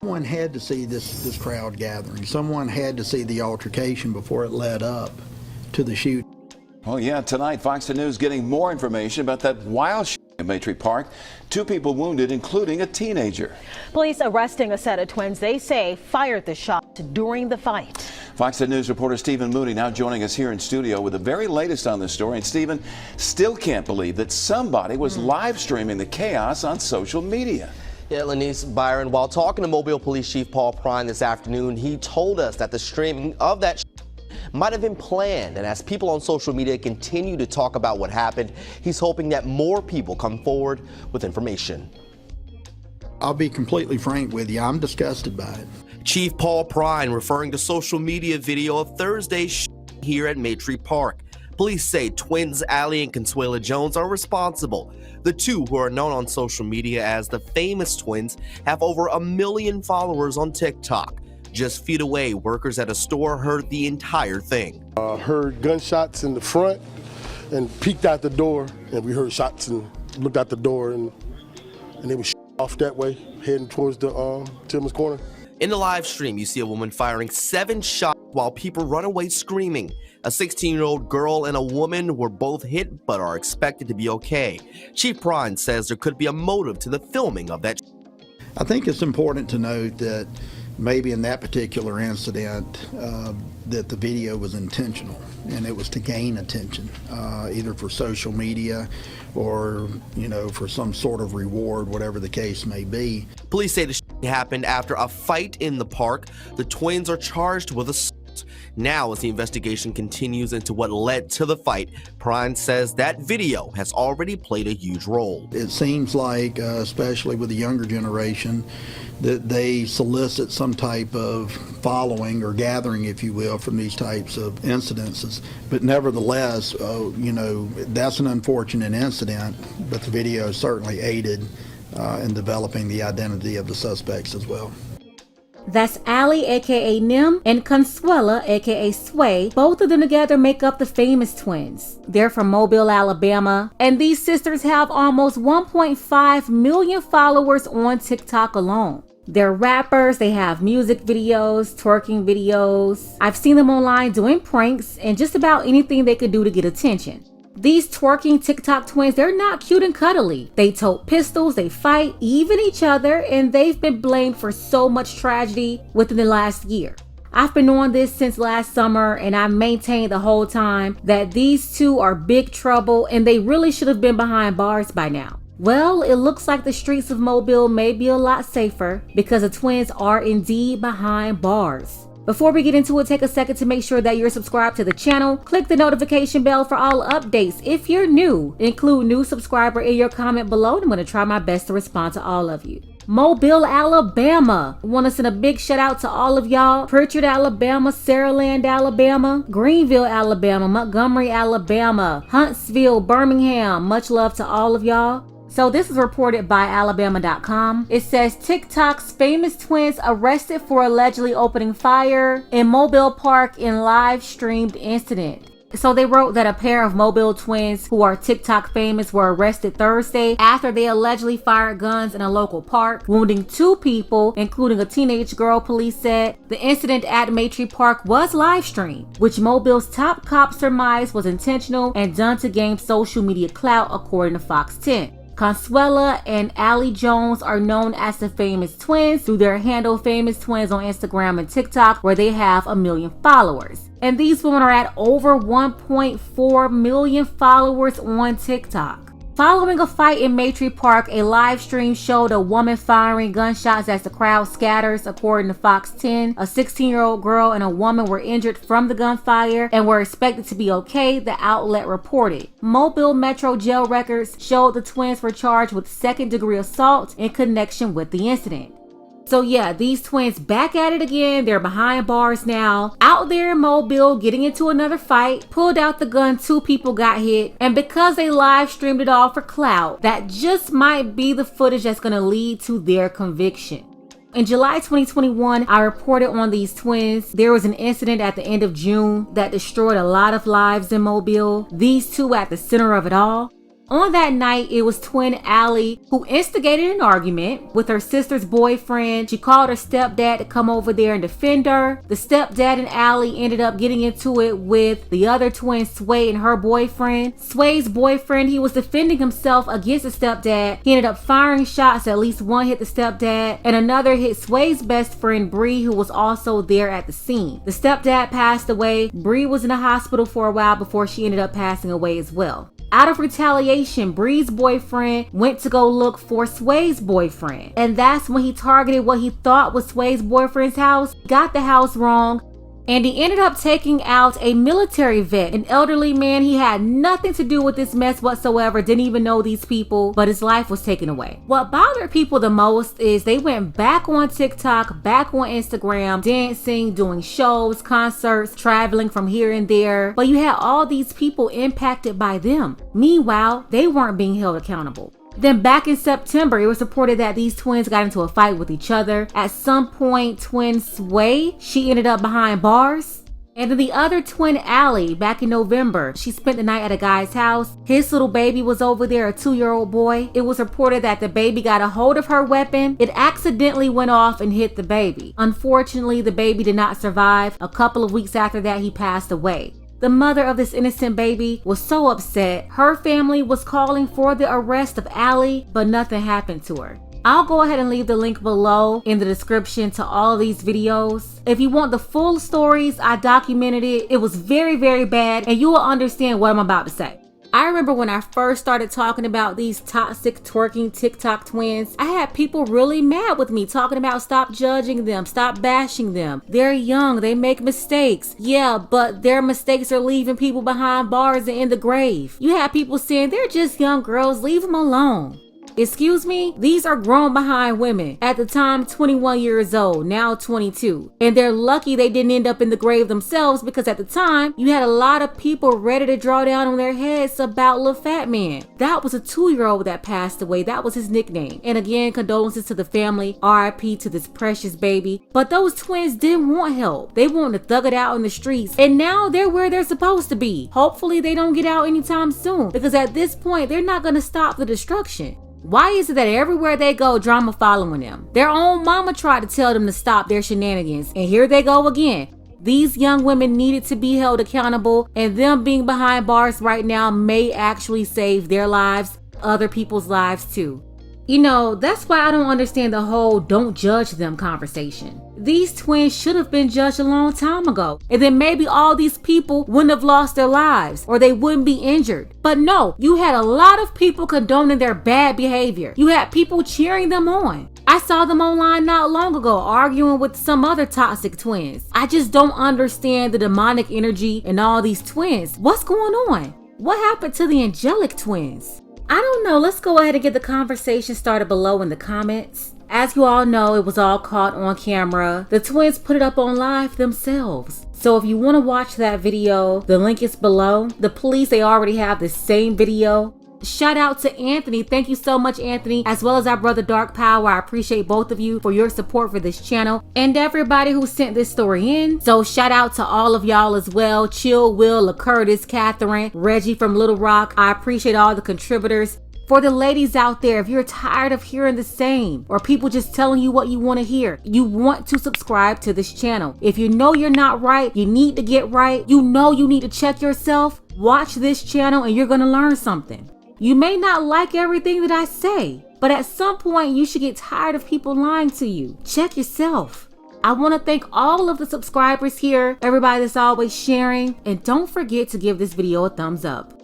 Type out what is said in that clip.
Someone had to see this crowd gathering. Someone had to see the altercation before it led up to the shooting. Well, yeah, tonight Fox News getting more information about that wild shooting at Maytree Park. 2 people wounded, including a teenager. Police arresting a set of twins they say fired the shots during the fight. Fox News reporter Stephen Mooney now joining us here in studio with the very latest on this story. And Stephen still can't believe that somebody was live streaming the chaos on social media. Yeah, Lenise, Byron, while talking to Mobile Police Chief Paul Prine this afternoon, he told us that the streaming of that might have been planned. And as people on social media continue to talk about what happened, he's hoping that more people come forward with information. I'll be completely frank with you, I'm disgusted by it. Chief Paul Prine referring to social media video of Thursday's here at Maytree Park. Police say twins Allie and Consuela Jones are responsible. The two, who are known on social media as the famous twins, have over 1 million followers on TikTok. Just feet away, workers at a store heard the entire thing. Heard gunshots in the front and peeked out the door, and we heard shots and looked out the door, and they were off that way, heading towards the Tillman's Corner. In the live stream, you see a woman firing 7 shots while people run away screaming. A 16-year-old girl and a woman were both hit but are expected to be okay. Chief Prine says there could be a motive to the filming of that. I think it's important to note that maybe in that particular incident that the video was intentional and it was to gain attention, either for social media or, for some sort of reward, whatever the case may be. Police say the happened after a fight in the park. The twins are charged with assault. Now, as the investigation continues into what led to the fight, Prine says that video has already played a huge role. It seems like, especially with the younger generation, that they solicit some type of following or gathering, if you will, from these types of incidences. But nevertheless, that's an unfortunate incident, but the video certainly aided in developing the identity of the suspects as well. That's Allie, aka Nim, and Consuela, aka Sway. Both of them together make up the famous twins. They're from Mobile, Alabama, and these sisters have almost 1.5 million followers on TikTok alone. They're rappers, they have music videos, twerking videos. I've seen them online doing pranks and just about anything they could do to get attention. These twerking TikTok twins, they're not cute and cuddly. They tote pistols, they fight, even each other, and they've been blamed for so much tragedy within the last year. I've been on this since last summer, and I've maintained the whole time that these two are big trouble and they really should have been behind bars by now. Well, it looks like the streets of Mobile may be a lot safer because the twins are indeed behind bars. Before we get into it, take a second to make sure that you're subscribed to the channel. Click the notification bell for all updates. If you're new, include new subscriber in your comment below, and I'm going to try my best to respond to all of you. Mobile, Alabama. I want to send a big shout out to all of y'all. Pritchard, Alabama, Saraland, Alabama, Greenville, Alabama, Montgomery, Alabama, Huntsville, Birmingham. Much love to all of y'all. So this is reported by Alabama.com. It says TikTok's famous twins arrested for allegedly opening fire in Mobile Park in live streamed incident. So they wrote that a pair of Mobile twins who are TikTok famous were arrested Thursday after they allegedly fired guns in a local park, wounding 2 people, including a teenage girl, police said. The incident at Maytree Park was live streamed, which Mobile's top cops surmised was intentional and done to gain social media clout, according to Fox 10. Consuela and Allie Jones are known as the famous twins through their handle Famous Twins on Instagram and TikTok, where they have 1 million followers. And these women are at over 1.4 million followers on TikTok. Following a fight in Maytree Park, a live stream showed a woman firing gunshots as the crowd scatters. According to Fox 10, a 16-year-old girl and a woman were injured from the gunfire and were expected to be okay, the outlet reported. Mobile Metro jail records showed the twins were charged with second-degree assault in connection with the incident. So yeah, these twins back at it again. They're behind bars now, out there in Mobile, getting into another fight, pulled out the gun, 2 people got hit, and because they live streamed it all for clout, that just might be the footage that's gonna lead to their conviction. In July 2021, I reported on these twins. There was an incident at the end of June that destroyed a lot of lives in Mobile. These two at the center of it all. On that night, it was twin Allie who instigated an argument with her sister's boyfriend. She called her stepdad to come over there and defend her. The stepdad and Allie ended up getting into it with the other twin, Sway, and her boyfriend. Sway's boyfriend, he was defending himself against the stepdad. He ended up firing shots. At least one hit the stepdad and another hit Sway's best friend, Bree, who was also there at the scene. The stepdad passed away. Bree was in the hospital for a while before she ended up passing away as well. Out of retaliation, Bree's boyfriend went to go look for Sway's boyfriend. And that's when he targeted what he thought was Sway's boyfriend's house, got the house wrong, and he ended up taking out a military vet, an elderly man. He had nothing to do with this mess whatsoever, didn't even know these people, but his life was taken away. What bothered people the most is they went back on TikTok, back on Instagram, dancing, doing shows, concerts, traveling from here and there, but you had all these people impacted by them. Meanwhile, they weren't being held accountable. Then back in September, it was reported that these twins got into a fight with each other. At some point, twin Sway, she ended up behind bars. And then the other twin, Allie, back in November, she spent the night at a guy's house. His little baby was over there, a 2-year-old boy. It was reported that the baby got a hold of her weapon. It accidentally went off and hit the baby. Unfortunately, the baby did not survive. A couple of weeks after that, he passed away. The mother of this innocent baby was so upset. Her family was calling for the arrest of Allie, but nothing happened to her. I'll go ahead and leave the link below in the description to all of these videos. If you want the full stories, I documented it. It was very, very bad, and you will understand what I'm about to say. I remember when I first started talking about these toxic twerking TikTok twins, I had people really mad with me talking about stop judging them, stop bashing them. They're young, they make mistakes. Yeah, but their mistakes are leaving people behind bars and in the grave. You had people saying they're just young girls, leave them alone. Excuse me? These are grown behind women. At the time, 21 years old, now 22. And they're lucky they didn't end up in the grave themselves, because at the time, you had a lot of people ready to draw down on their heads about Lil Fat Man. That was a 2-year-old that passed away. That was his nickname. And again, condolences to the family. RIP to this precious baby. But those twins didn't want help. They wanted to thug it out in the streets. And now they're where they're supposed to be. Hopefully they don't get out anytime soon, because at this point, they're not going to stop the destruction. Why is it that everywhere they go, drama following them? Their own mama tried to tell them to stop their shenanigans, and here they go again. These young women needed to be held accountable, and them being behind bars right now may actually save their lives, other people's lives too. You know, that's why I don't understand the whole don't judge them conversation. These twins should have been judged a long time ago, and then maybe all these people wouldn't have lost their lives, or they wouldn't be injured. But no, you had a lot of people condoning their bad behavior. You had people cheering them on. I saw them online not long ago arguing with some other toxic twins. I just don't understand the demonic energy in all these twins. What's going on? What happened to the angelic twins? I don't know. Let's go ahead and get the conversation started below in the comments. As you all know, it was all caught on camera. The twins put it up on live themselves. So if you want to watch that video, the link is below. The police, they already have the same video. Shout out to Anthony. Thank you so much, Anthony, as well as our brother Dark Power. I appreciate both of you for your support for this channel and everybody who sent this story in. So shout out to all of y'all as well. Chill, Will, LaCurtis, Catherine, Reggie from Little Rock. I appreciate all the contributors. For the ladies out there, if you're tired of hearing the same or people just telling you what you want to hear, you want to subscribe to this channel. If you know you're not right, you need to get right, you know you need to check yourself, watch this channel and you're going to learn something. You may not like everything that I say, but at some point you should get tired of people lying to you. Check yourself. I want to thank all of the subscribers here, everybody that's always sharing, and don't forget to give this video a thumbs up.